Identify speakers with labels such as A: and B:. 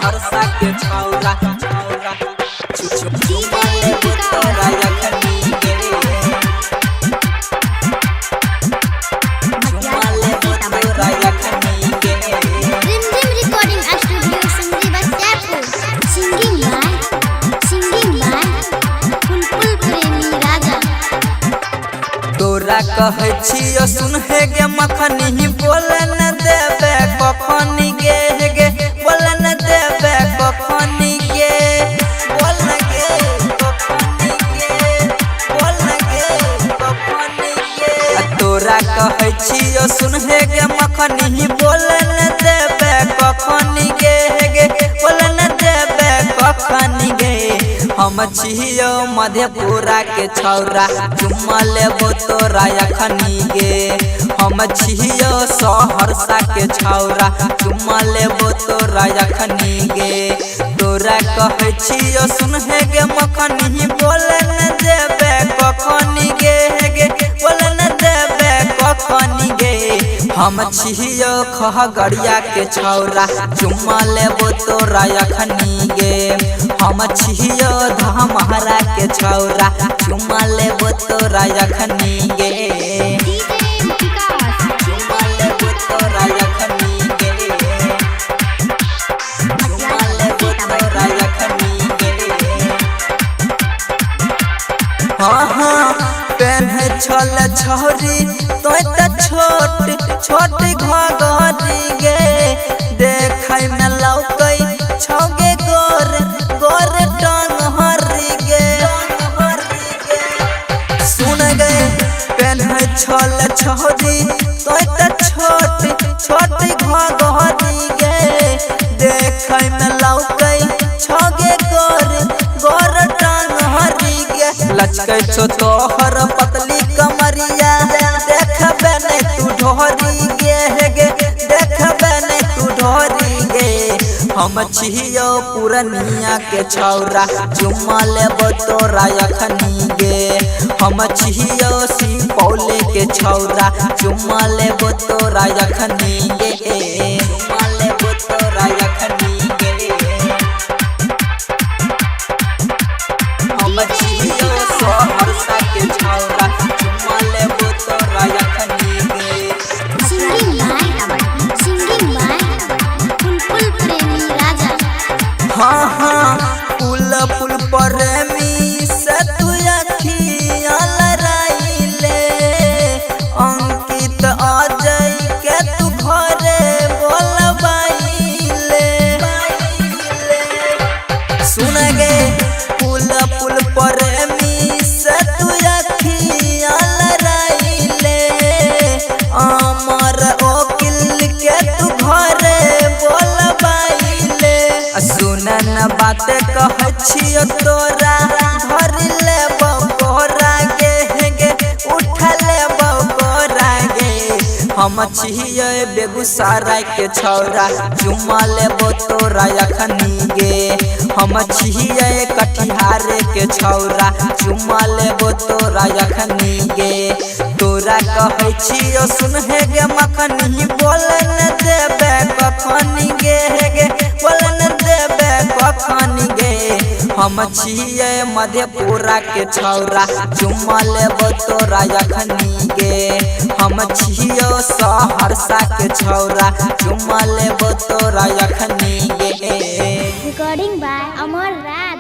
A: सहरसा के छौरा चुम्मा लेबो तोरा यखनी गे चुम्मा लेबो तोरा यखनी गे।
B: Rimjhim recording studio Singri Bakhtiyarpur. Singing by Bulbul Premi Raja.
A: तोरा कहै छियो सुन हे गे मखनी बोले न देबे कखनी गे बोले न देबे कखनी गे बोल न गे कखनी गे बोल न गे कखनी गे। तोरा कहै छियो सुन हे गे मखनी बोले न देबे कखनी गे बोले न देबे कखनी गे। हम छियो मधेपुरा के छौरा चुम्मा लेबो तोरा यखनी गे। हम छियो सहरसा के छौरा चुम्मा लेबो तोरा यखनी गे। तोरा कहै छियो सुन हे गे मखनी बोले न देबे कखनी गे बोले न देबे कखनी गे। हम छियो खगड़िया के छौरा चुम्मा लेबो तोरा यखनी गे। हम छियो धमहरा के छौरा चुम्मा लेबो तोरा यखनी गे चुम्मा लेबो तोरा यखनी गे चुम्मा लेबो तोरा यखनी गे। हाँ पेन्हे छल छौरी तो छोट छोट घघरी गे देखै में लौकै छौगे गोर गोर टंगहरी गे सुन गे पेन्हे छल छौरी तो छोट छोट घघरी गे देखै में लौकै छौगे गोर गोर टंगहरी गे। लचकै छो तोहर पतली कमरिया देखबे नै तू ढोरी गे देखबे नै तू ढोरी गे। हम छियो पूर्णिया के छौरा चुम्मा लेबो तोरा यखनी गे। हम छियो सुपौल के छौरा चुम्मा लेबो तोरा यखनी गे चुम्मा लेबो तोरा यखनी गे। हम छियो सहरसा के छौरा चुम्मा लेबो तोरा यखनी गे।
B: सिंगिंग बाय बुलबुल प्रेमी राजा।
A: हाँ पुल प्रेमी से तू अखियाँ लड़ाइले अंकित अजय के तू घरे बोलबाइले सुन गे पुल प्रेमी से तू अखियाँ लड़ाइले अमर ओकिल के तू घरे बोलबाइले। सुन न बात कहै छियो तोरा धर लेबो कोरा गे उठा लेबो कोरा गे। हम छियो बेगूसराय के छौरा चुम्मा लेबो तोरा यखनी गे। हम छियो कटिहार के छौरा चुम्मा लेबो तोरा यखनी गे। तोरा कहै छियो सुन हे गे मखनी बोले न देबे कखनी गे बोले न देबे कखनी गे। हम छियो मधेपुरा के छौरा चुम्मा लेबो तोरा यखनी गे। हम छियो सहरसा के छौरा चुम्मा लेबो तोरा यखनी गे।
B: Recording by Amar Raj.